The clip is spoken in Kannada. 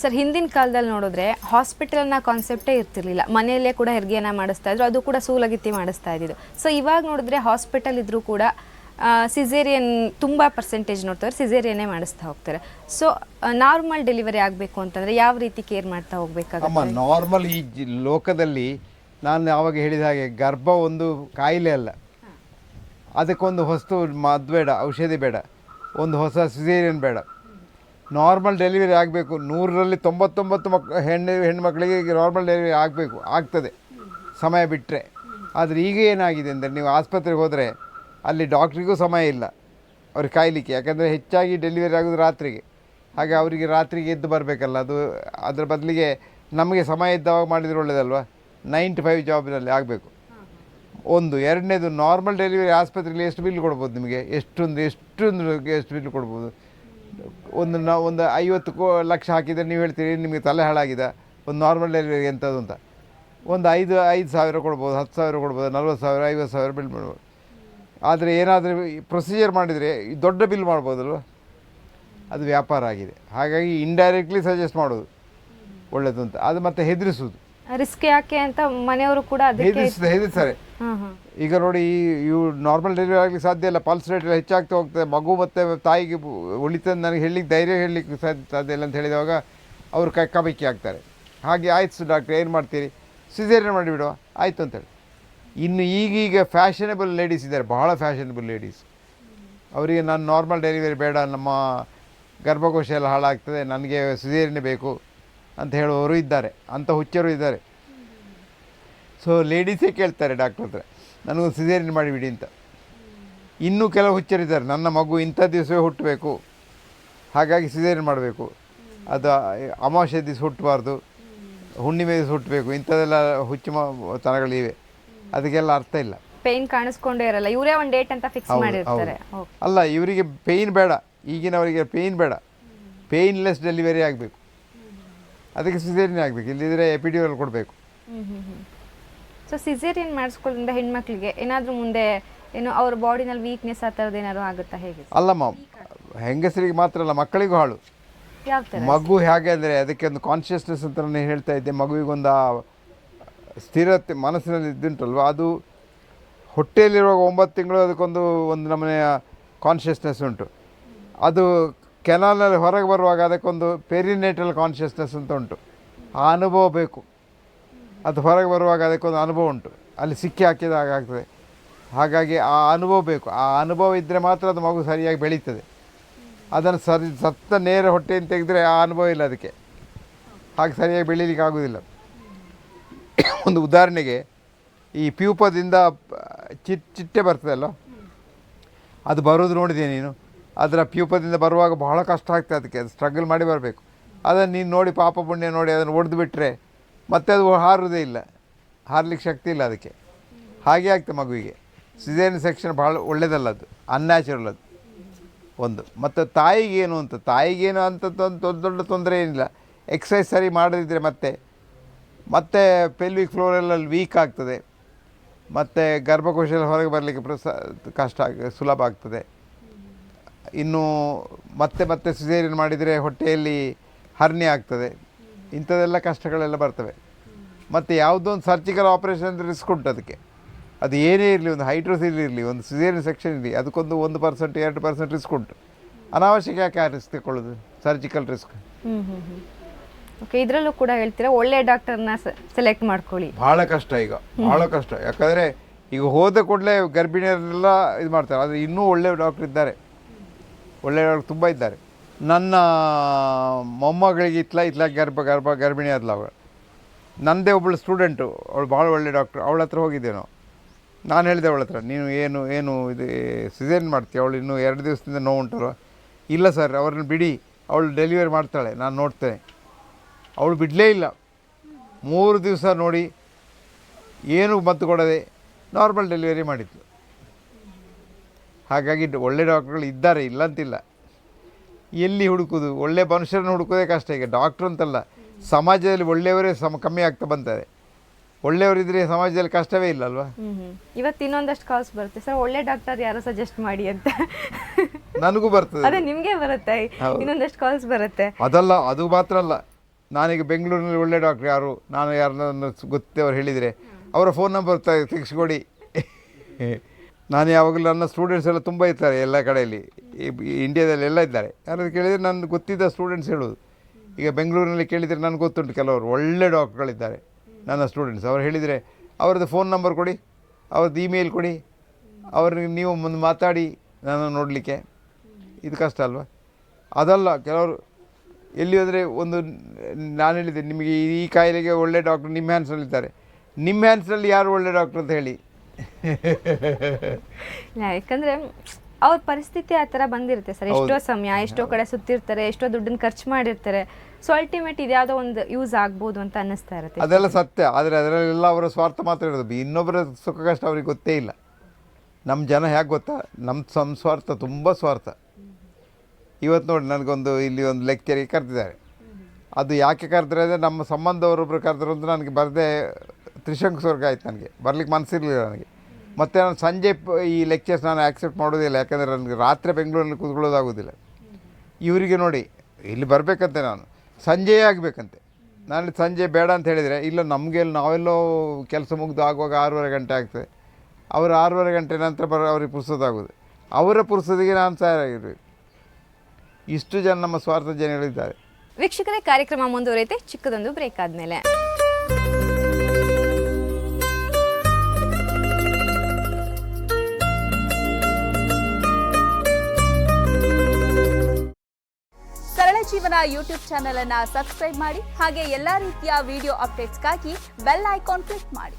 ಸರ್ ಹಿಂದಿನ ಕಾಲದಲ್ಲಿ ನೋಡಿದ್ರೆ ಹಾಸ್ಪಿಟಲ್ನ ಕಾನ್ಸೆಪ್ಟೇ ಇರ್ತಿರ್ಲಿಲ್ಲ, ಮನೆಯಲ್ಲೇ ಕೂಡ ಹೆರಿಗೆಯನ್ನು ಮಾಡಿಸ್ತಾ ಇದ್ರು, ಅದು ಕೂಡ ಸೂಲಗಿತ್ತಿ ಮಾಡಿಸ್ತಾ ಇದ್ದಿದ್ದು. ಸೊ ಇವಾಗ ನೋಡಿದ್ರೆ ಹಾಸ್ಪಿಟಲ್ ಇದ್ರೂ ಕೂಡ ಸಿಸೇರಿಯನ್ ತುಂಬ ಪರ್ಸೆಂಟೇಜ್ ನೋಡ್ತಾರೆ, ಸಿಸೇರಿಯನ್ನೇ ಮಾಡಿಸ್ತಾ ಹೋಗ್ತಾರೆ. ಸೊ ನಾರ್ಮಲ್ ಡೆಲಿವರಿ ಆಗಬೇಕು ಅಂತಂದರೆ ಯಾವ ರೀತಿ ಕೇರ್ ಮಾಡ್ತಾ ಹೋಗ್ಬೇಕಾಗುತ್ತೆ? ನಾರ್ಮಲ್ ಈ ಲೋಕದಲ್ಲಿ ನಾನು ಆವಾಗ ಹೇಳಿದ ಹಾಗೆ ಗರ್ಭ ಒಂದು ಕಾಯಿಲೆ ಅಲ್ಲ, ಅದಕ್ಕೊಂದು ಹೊಸ್ತು ಮದ್ದು ಬೇಡ, ಔಷಧಿ ಬೇಡ, ಒಂದು ಹೊಸ ಸಿಸೇರಿಯನ್ ಬೇಡ. ನಾರ್ಮಲ್ ಡೆಲಿವರಿ ಆಗಬೇಕು. 100ರಲ್ಲಿ 99 ಹೆಣ್ಮಕ್ಳಿಗೆ ನಾರ್ಮಲ್ ಡೆಲಿವರಿ ಆಗಬೇಕು, ಆಗ್ತದೆ ಸಮಯ ಬಿಟ್ಟರೆ. ಆದರೆ ಈಗ ಏನಾಗಿದೆ ಅಂದರೆ, ನೀವು ಆಸ್ಪತ್ರೆಗೆ ಹೋದರೆ ಅಲ್ಲಿ ಡಾಕ್ಟ್ರಿಗೂ ಸಮಯ ಇಲ್ಲ ಅವ್ರಿಗೆ ಕಾಯಲಿಕ್ಕೆ, ಯಾಕಂದರೆ ಹೆಚ್ಚಾಗಿ ಡೆಲಿವರಿ ಆಗೋದು ರಾತ್ರಿಗೆ. ಹಾಗೆ ಅವರಿಗೆ ರಾತ್ರಿಗೆ ಎದ್ದು ಬರಬೇಕಲ್ಲ, ಅದರ ಬದಲಿಗೆ ನಮಗೆ ಸಮಯ ಇದ್ದವಾಗ ಮಾಡಿದರೆ ಒಳ್ಳೆಯದಲ್ವ. 9 to 5 ಜಾಬಿನಲ್ಲಿ ಆಗಬೇಕು. ಒಂದು ಎರಡನೇದು, ನಾರ್ಮಲ್ ಡೆಲಿವರಿ ಆಸ್ಪತ್ರೆಯಲ್ಲಿ ಎಷ್ಟು ಬಿಲ್ ಕೊಡ್ಬೋದು ನಿಮಗೆ? ಎಷ್ಟು ಬಿಲ್ ಕೊಡ್ಬೋದು? ಒಂದು 50 ಲಕ್ಷ ಹಾಕಿದರೆ ನೀವು ಹೇಳ್ತೀರಿ ನಿಮಗೆ ತಲೆ ಹಾಳಾಗಿದೆ, ಒಂದು ನಾರ್ಮಲ್ ಡೆಲಿವರಿ ಎಂಥದ್ದು ಅಂತ. ಒಂದು 5,000 ಕೊಡ್ಬೋದು, 10,000 ಕೊಡ್ಬೋದು, 40,000, 50,000 ಬಿಲ್ ಮಾಡ್ಬೋದು. ಆದರೆ ಏನಾದರೂ ಪ್ರೊಸೀಜರ್ ಮಾಡಿದರೆ ದೊಡ್ಡ ಬಿಲ್ ಮಾಡ್ಬೋದಲ್ವ, ಅದು ವ್ಯಾಪಾರ ಆಗಿದೆ. ಹಾಗಾಗಿ ಇಂಡೈರೆಕ್ಟ್ಲಿ ಸಜೆಸ್ಟ್ ಮಾಡೋದು ಒಳ್ಳೆಯದು ಅಂತ. ಅದು ಮತ್ತೆ ಹೆದರಿಸೋದು, ರಿಸ್ಕ್ ಯಾಕೆ ಅಂತ ಮನೆಯವರು ಕೂಡ ಹೆದರಿಸ್ತಾರೆ. ಈಗ ನೋಡಿ, ಇವು ನಾರ್ಮಲ್ ಡೆಲಿವರಿ ಆಗಲಿಕ್ಕೆ ಸಾಧ್ಯ ಇಲ್ಲ, ಪಲ್ಸ್ ರೇಟ್ ಎಲ್ಲ ಹೆಚ್ಚಾಗ್ತಾ ಹೋಗ್ತದೆ, ಮಗು ಮತ್ತು ತಾಯಿಗೆ ಉಳಿತದೆ, ನನಗೆ ಹೇಳಲಿಕ್ಕೆ ಧೈರ್ಯ ಹೇಳಲಿಕ್ಕೆ ಸಾಧ್ಯ ಇಲ್ಲ ಅಂತ ಹೇಳಿದಾಗ ಅವರು ಕಬಕ್ಕಿ ಆಗ್ತಾರೆ. ಹಾಗೆ ಆಯ್ತು ಡಾಕ್ಟ್ರ್ ಏನು ಮಾಡ್ತೀರಿ, ಸಿಸೇರಿಯನ್ ಮಾಡಿಬಿಡುವ ಆಯಿತು ಅಂತೇಳಿ. ಇನ್ನು ಈಗೀಗ ಫ್ಯಾಷನೇಬಲ್ ಲೇಡೀಸ್ ಇದ್ದಾರೆ, ಬಹಳ ಫ್ಯಾಷನೇಬಲ್ ಲೇಡೀಸ್. ಅವರಿಗೆ ನಾನು ನಾರ್ಮಲ್ ಡೆಲಿವರಿ ಬೇಡ, ನಮ್ಮ ಗರ್ಭಕೋಶ ಎಲ್ಲ ಹಾಳಾಗ್ತದೆ, ನನಗೆ ಸಿಸೇರಿಯನ್ನೇ ಬೇಕು ಅಂತ ಹೇಳುವವರು ಇದ್ದಾರೆ, ಅಂಥ ಹುಚ್ಚರು ಇದ್ದಾರೆ. ಸೊ ಲೇಡೀಸೇ ಕೇಳ್ತಾರೆ ಡಾಕ್ಟ್ರ್ ಹತ್ರ, ನನಗೊಂದು ಸಿಸೇರಿಯನ್ ಮಾಡಿಬಿಡಿ ಅಂತ. ಇನ್ನೂ ಕೆಲವು ಹುಚ್ಚರಿದ್ದಾರೆ, ನನ್ನ ಮಗು ಇಂಥ ದಿವಸವೇ ಹುಟ್ಟಬೇಕು, ಹಾಗಾಗಿ ಸಿಸೇರಿಯನ್ ಮಾಡಬೇಕು, ಅದು ಅಮಾವಾಸ್ಯೆ ದಿವಸ ಹುಟ್ಟಬಾರ್ದು, ಹುಣ್ಣಿಮೆ ದಿವಸ ಹುಟ್ಟಬೇಕು, ಇಂಥದ್ದೆಲ್ಲ ಹುಚ್ಚು ತನಗಳಿವೆ. ಅದಕ್ಕೆಲ್ಲ ಅರ್ಥ ಇಲ್ಲ. ಪೇನ್ ಕಾಣಿಸ್ಕೊಂಡೇ ಇರಲ್ಲ, ಇವರೇ ಒಂದು ಡೇಟ್ ಅಂತ ಫಿಕ್ಸ್ ಮಾಡಿರ್ತಾರೆ. ಅಲ್ಲ, ಇವರಿಗೆ ಪೇಯ್ನ್ ಬೇಡ, ಈಗಿನವರಿಗೆ ಪೇಯ್ನ್ ಬೇಡ, ಪೇಯ್ನ್ಲೆಸ್ ಡೆಲಿವರಿ ಆಗಬೇಕು, ಅದಕ್ಕೆ ಸಿಸೇರಿಯನ್ ಆಗಬೇಕು, ಇಲ್ಲದಿದ್ದರೆ ಎಪಿಡ್ಯೂರಲ್ ಕೊಡಬೇಕು. ಸೊ ಸಿಸೇರಿಯನ್ ಮಾಡಿಸ್ಕೊಳ್ಳೋದ್ರಿಂದ ಹೆಣ್ಮಕ್ಳಿಗೆ ಏನಾದರೂ ಮುಂದೆ ಏನು ಅವ್ರ ಬಾಡಿನಲ್ಲಿ ವೀಕ್ನೆಸ್ ಆ ಥರದ್ದು ಏನಾದರೂ ಆಗುತ್ತಾ, ಹೇಗೆ? ಅಲ್ಲಮ್ಮ, ಹೆಂಗಸರಿಗೆ ಮಾತ್ರ ಅಲ್ಲ, ಮಕ್ಕಳಿಗೂ ಹಾಳು. ಯಾವ ಥರ? ಮಗು ಹೇಗೆ ಅಂದರೆ ಅದಕ್ಕೆ ಒಂದು ಕಾನ್ಷಿಯಸ್ನೆಸ್ ಅಂತ ನಾನು ಹೇಳ್ತಾ ಇದ್ದೆ, ಮಗುವಿಗೊಂದು ಸ್ಥಿರತೆ ಮನಸ್ಸಿನಲ್ಲಿ ಇದ್ದುಂಟಲ್ವ, ಅದು ಹೊಟ್ಟೆಯಲ್ಲಿರುವಾಗ 9 ತಿಂಗಳು ಅದಕ್ಕೊಂದು ನಮೂನೆಯ ಕಾನ್ಷಿಯಸ್ನೆಸ್ ಉಂಟು. ಅದು ಕೆನಾಲ್ನಲ್ಲಿ ಹೊರಗೆ ಬರುವಾಗ ಅದಕ್ಕೊಂದು ಪೆರಿನೇಟಲ್ ಕಾನ್ಷಿಯಸ್ನೆಸ್ ಅಂತ ಉಂಟು. ಆ ಅನುಭವ ಬೇಕು. ಅದು ಹೊರಗೆ ಬರುವಾಗ ಅದಕ್ಕೊಂದು ಅನುಭವ ಉಂಟು, ಅಲ್ಲಿ ಸಿಕ್ಕಿ ಹಾಕಿದಾಗ ಆಗ್ತದೆ. ಹಾಗಾಗಿ ಆ ಅನುಭವ ಬೇಕು. ಆ ಅನುಭವ ಇದ್ದರೆ ಮಾತ್ರ ಅದು ಮಗು ಸರಿಯಾಗಿ ಬೆಳೀತದೆ. ಅದನ್ನು ಸತ್ತ ನೇರ ಹೊಟ್ಟೆಯನ್ನು ತೆಗೆದರೆ ಆ ಅನುಭವ ಇಲ್ಲ ಅದಕ್ಕೆ, ಹಾಗೆ ಸರಿಯಾಗಿ ಬೆಳೀಲಿಕ್ಕೆ ಆಗೋದಿಲ್ಲ. ಒಂದು ಉದಾಹರಣೆಗೆ, ಈ ಪ್ಯೂಪದಿಂದ ಚಿಟ್ಟೆ ಬರ್ತದಲ್ಲ, ಅದು ಬರೋದು ನೋಡಿದೆ ನೀನು. ಅದರ ಪ್ಯೂಪದಿಂದ ಬರುವಾಗ ಬಹಳ ಕಷ್ಟ ಆಗ್ತದೆ ಅದಕ್ಕೆ, ಅದು ಸ್ಟ್ರಗಲ್ ಮಾಡಿ ಬರಬೇಕು. ಅದನ್ನು ನೀನು ನೋಡಿ, ಪಾಪ ಪುಣ್ಯ ನೋಡಿ ಅದನ್ನು ಒಡೆದು ಬಿಟ್ಟರೆ ಮತ್ತೆ ಅದು ಹಾರೋದೇ ಇಲ್ಲ, ಹಾರಲಿಕ್ಕೆ ಶಕ್ತಿ ಇಲ್ಲ ಅದಕ್ಕೆ. ಹಾಗೆ ಆಗ್ತದೆ ಮಗುವಿಗೆ. ಸಿಸೇರಿಯನ್ ಸೆಕ್ಷನ್ ಭಾಳ ಒಳ್ಳೆಯದಲ್ಲ, ಅದು ಅನ್ಯಾಚುರಲ್ ಅದು ಒಂದು. ಮತ್ತು ತಾಯಿಗೇನು ಅಂತ ದೊಡ್ಡ ತೊಂದರೆ ಏನಿಲ್ಲ. ಎಕ್ಸಸೈಸ್ ಸರಿ ಮಾಡದಿದ್ದರೆ ಮತ್ತೆ ಪೆಲ್ವಿಕ್ ಫ್ಲೋರೆಲ್ಲ ವೀಕ್ ಆಗ್ತದೆ, ಮತ್ತು ಗರ್ಭಕೋಶ ಹೊರಗೆ ಬರಲಿಕ್ಕೆ ಕಷ್ಟ ಸುಲಭ ಆಗ್ತದೆ. ಇನ್ನು ಮತ್ತೆ ಸಿಸೇರಿಯನ್ ಮಾಡಿದರೆ ಹೊಟ್ಟೆಯಲ್ಲಿ ಹರ್ನಿ ಆಗ್ತದೆ, ಇಂಥದ್ದೆಲ್ಲ ಕಷ್ಟಗಳೆಲ್ಲ ಬರ್ತವೆ. ಮತ್ತು ಯಾವುದೋ ಒಂದು ಸರ್ಜಿಕಲ್ ಆಪ್ರೇಷನ್ ಅಂದರೆ ರಿಸ್ಕ್ ಉಂಟು ಅದಕ್ಕೆ. ಅದು ಏನೇ ಇರಲಿ, ಒಂದು ಹೈಡ್ರೋಸಿಲ್ ಇರಲಿ, ಒಂದು ಸಿಸೇರಿಯನ್ ಸೆಕ್ಷನ್ ಇರಲಿ, ಅದಕ್ಕೊಂದು 1% 2% ರಿಸ್ಕ್ ಉಂಟು. ಅನಾವಶ್ಯಕ ಯಾಕೆ ಆ ರಿಸ್ಕ್ ತಗೊಳ್ಳೋದು, ಸರ್ಜಿಕಲ್ ರಿಸ್ಕ್. ಓಕೆ, ಇದರಲ್ಲೂ ಕೂಡ ಹೇಳ್ತೀರಾ ಒಳ್ಳೆ ಡಾಕ್ಟರ್ನ ಸೆಲೆಕ್ಟ್ ಮಾಡ್ಕೊಳ್ಳಿ. ಭಾಳ ಕಷ್ಟ ಈಗ, ಭಾಳ ಕಷ್ಟ. ಯಾಕಂದರೆ ಈಗ ಹೋದ ಕೂಡಲೇ ಗರ್ಭಿಣಿಯರೆಲ್ಲ ಇದು ಮಾಡ್ತಾರೆ. ಆದರೆ ಇನ್ನೂ ಒಳ್ಳೆಯ ಡಾಕ್ಟ್ರ್ ಇದ್ದಾರೆ, ಒಳ್ಳೆಯ ಡಾಕ್ಟ್ರ್ ತುಂಬ ಇದ್ದಾರೆ. ನನ್ನ ಮೊಮ್ಮಗಳಿಗೆ ಗರ್ಭಿಣಿ ಆದ್ಲು ಅವಳು. ನನ್ನದೇ ಒಬ್ಬಳು ಸ್ಟೂಡೆಂಟು, ಅವಳು ಭಾಳ ಒಳ್ಳೆ ಡಾಕ್ಟ್ರು. ಅವಳ ಹತ್ರ ಹೋಗಿದ್ದೆ ನಾವು. ನಾನು ಹೇಳಿದೆ ಅವಳ ಹತ್ರ, ನೀನು ಏನು ಇದು ಸಿಸೇರಿಯನ್ ಮಾಡ್ತೀಯ, ಅವಳು ಇನ್ನೂ 2 ದಿವಸದಿಂದ ನೋವು ಉಂಟಲ್ವ? ಇಲ್ಲ ಸರ್, ಅವ್ರನ್ನ ಬಿಡಿ, ಅವಳು ಡೆಲಿವರಿ ಮಾಡ್ತಾಳೆ, ನಾನು ನೋಡ್ತೇನೆ. ಅವಳು ಬಿಡಲೇ ಇಲ್ಲ. 3 ದಿವಸ ನೋಡಿ ಏನೂ ಮದ್ದು ಕೊಡದೆ ನಾರ್ಮಲ್ ಡೆಲಿವರಿ ಮಾಡಿದ್ಲು. ಹಾಗಾಗಿ ಒಳ್ಳೆ ಡಾಕ್ಟ್ರುಗಳು ಇದ್ದಾರೆ, ಇಲ್ಲಂತಿಲ್ಲ. ಎಲ್ಲಿ ಹುಡುಕೋದು? ಒಳ್ಳೆ ಮನುಷ್ಯರನ್ನು ಹುಡುಕೋದೇ ಕಷ್ಟ ಈಗ. ಡಾಕ್ಟ್ರು ಅಂತಲ್ಲ, ಸಮಾಜದಲ್ಲಿ ಒಳ್ಳೆಯವರೇ ಕಮ್ಮಿ ಆಗ್ತಾ ಬಂತಾರೆ. ಒಳ್ಳೆಯವರಿದ್ರೆ ಸಮಾಜದಲ್ಲಿ ಕಷ್ಟವೇ ಇಲ್ಲ ಅಲ್ವಾ? ಇವತ್ತು ಇನ್ನೊಂದಷ್ಟು ಕಾಲ್ಸ್ ಬರುತ್ತೆ ಸರ್, ಒಳ್ಳೆ ಡಾಕ್ಟರ್ ಯಾರು ಸಜೆಸ್ಟ್ ಮಾಡಿ ಅಂತ. ನನಗೂ ಬರ್ತದೆ, ಅದೇ ನಿಮಗೆ ಬರುತ್ತೆ, ಇನ್ನೊಂದಷ್ಟು ಕಾಲ್ಸ್ ಬರುತ್ತೆ. ಅದಲ್ಲ, ಅದು ಮಾತ್ರ ಅಲ್ಲ, ನಾನೀಗ ಬೆಂಗಳೂರಿನಲ್ಲಿ ಒಳ್ಳೆ ಡಾಕ್ಟ್ರ್ ಯಾರು, ನಾನು ಯಾರನ್ನ ಗೊತ್ತೇ ಅವ್ರು ಹೇಳಿದರೆ ಅವರ ಫೋನ್ ನಂಬರ್ ತೆಗೆಸ್ಕೊಡಿ. ನಾನು ಯಾವಾಗಲೂ ನನ್ನ ಸ್ಟೂಡೆಂಟ್ಸ್ ಎಲ್ಲ ತುಂಬ ಇರ್ತಾರೆ ಎಲ್ಲ ಕಡೆಯಲ್ಲಿ, ಇಂಡಿಯಾದಲ್ಲಿ ಎಲ್ಲ ಇದ್ದಾರೆ. ಯಾರಾದ್ರು ಕೇಳಿದರೆ ನನ್ನ ಗೊತ್ತಿದ್ದ ಸ್ಟೂಡೆಂಟ್ಸ್ ಹೇಳೋದು. ಈಗ ಬೆಂಗಳೂರಿನಲ್ಲಿ ಕೇಳಿದರೆ ನನಗೆ ಗೊತ್ತುಂಟು ಕೆಲವರು ಒಳ್ಳೆ ಡಾಕ್ಟ್ರುಗಳಿದ್ದಾರೆ ನನ್ನ ಸ್ಟೂಡೆಂಟ್ಸ್. ಅವ್ರು ಹೇಳಿದರೆ ಅವ್ರದ್ದು ಫೋನ್ ನಂಬರ್ ಕೊಡಿ, ಅವ್ರದ್ದು ಇಮೇಲ್ ಕೊಡಿ, ಅವ್ರಿಗೆ ನೀವು ಮುಂದೆ ಮಾತಾಡಿ ನಾನು ನೋಡಲಿಕ್ಕೆ. ಇದು ಕಷ್ಟ ಅಲ್ವಾ? ಅದಲ್ಲ, ಕೆಲವರು ಎಲ್ಲಿ ಅಂದರೆ ಒಂದು ನಾನು ಹೇಳಿದ್ದೆ ನಿಮಗೆ ಈ ಕಾಯಿಲೆಗೆ ಒಳ್ಳೆ ಡಾಕ್ಟ್ರು ನಿಮ್ಮ ಹ್ಯಾಂಡ್ಸಲ್ಲಿದ್ದಾರೆ. ನಿಮ್ಮ ಹ್ಯಾಂಡ್ಸಲ್ಲಿ ಯಾರು ಒಳ್ಳೆ ಡಾಕ್ಟ್ರು ಅಂತ ಹೇಳಿ. ಇಲ್ಲ, ಯಾಕಂದರೆ ಅವ್ರ ಪರಿಸ್ಥಿತಿ ಆ ಥರ ಬಂದಿರುತ್ತೆ ಸರ್. ಎಷ್ಟೋ ಸಮಯ ಎಷ್ಟೋ ಕಡೆ ಸುತ್ತಿರ್ತಾರೆ, ಎಷ್ಟೋ ದುಡ್ಡನ್ನು ಖರ್ಚು ಮಾಡಿರ್ತಾರೆ. ಸೊ ಅಲ್ಟಿಮೇಟ್ ಇದ್ಯಾವುದೋ ಒಂದು ಯೂಸ್ ಆಗ್ಬೋದು ಅಂತ ಅನ್ನಿಸ್ತಾ ಇರುತ್ತೆ. ಅದೆಲ್ಲ ಸತ್ಯ. ಆದರೆ ಅದರಲ್ಲೆಲ್ಲ ಅವರ ಸ್ವಾರ್ಥ ಮಾತ್ರ ಇರೋದು, ಇನ್ನೊಬ್ಬರ ಸುಖ ಕಷ್ಟ ಅವ್ರಿಗೆ ಗೊತ್ತೇ ಇಲ್ಲ. ನಮ್ಮ ಜನ ಹೇಗೆ ಗೊತ್ತಾ, ನಮ್ಮ ಸಂಸ್ವಾರ್ಥ, ತುಂಬ ಸ್ವಾರ್ಥ. ಇವತ್ತು ನೋಡಿ ನನಗೊಂದು ಇಲ್ಲಿ ಒಂದು ಲೆಕ್ಚರಿಗೆ ಕರೆದಿದ್ದಾರೆ. ಅದು ಯಾಕೆ ಕರೆದ್ರೆ ಅಂದರೆ ನಮ್ಮ ಸಂಬಂಧವರೊಬ್ಬರು ಕರೆದ್ರು ಅಂತ ನನಗೆ ಬರದೆ ತ್ರಿಶಂಕು ಸ್ವರ್ಗ ಆಯ್ತು. ನನಗೆ ಬರಲಿಕ್ಕೆ ಮನಸ್ಸಿರಲಿಲ್ಲ ನನಗೆ. ಮತ್ತು ನಾನು ಸಂಜೆ ಈ ಲೆಕ್ಚರ್ಸ್ ನಾನು ಆ್ಯಕ್ಸೆಪ್ಟ್ ಮಾಡೋದಿಲ್ಲ, ಯಾಕಂದರೆ ನನಗೆ ರಾತ್ರಿ ಬೆಂಗಳೂರಲ್ಲಿ ಕೂತ್ಕೊಳ್ಳೋದಾಗೋದಿಲ್ಲ. ಇವರಿಗೆ ನೋಡಿ ಇಲ್ಲಿ ಬರಬೇಕಂತೆ, ನಾನು ಸಂಜೆಯೇ ಆಗಬೇಕಂತೆ. ನಾನು ಸಂಜೆ ಬೇಡ ಅಂತ ಹೇಳಿದರೆ, ಇಲ್ಲ ನಮಗೆ ನಾವೆಲ್ಲೋ ಕೆಲಸ ಮುಗಿದು ಆಗುವಾಗ 6:30 ಗಂಟೆ ಆಗ್ತದೆ. ಅವರು 6:30 ಗಂಟೆ ನಂತರ ಅವ್ರಿಗೆ ಪುರ್ಸೋದಾಗೋದು. ಅವರ ಪುರ್ಸೋದಿಗೆ ನಾನು ತಯಾರಾಗಿರಬೇಕು. ಇಷ್ಟು ಜನ ನಮ್ಮ ಸ್ವಾರ್ಥ ಜನಗಳಿದ್ದಾರೆ. ವೀಕ್ಷಕರೇ, ಕಾರ್ಯಕ್ರಮ ಮುಂದುವರಿಯುತ್ತೆ ಚಿಕ್ಕದೊಂದು ಬ್ರೇಕ್ ಆದಮೇಲೆ. ಸರಳ ಜೀವನ ಯೂಟ್ಯೂಬ್ ಚಾನೆಲ್ ಅನ್ನು ಸಬ್ಸ್ಕ್ರೈಬ್ ಮಾಡಿ, ಹಾಗೆ ಎಲ್ಲಾ ರೀತಿಯ ವಿಡಿಯೋ ಅಪ್ಡೇಟ್ಸ್ಗಾಗಿ ಬೆಲ್ ಐಕಾನ್ ಕ್ಲಿಕ್ ಮಾಡಿ.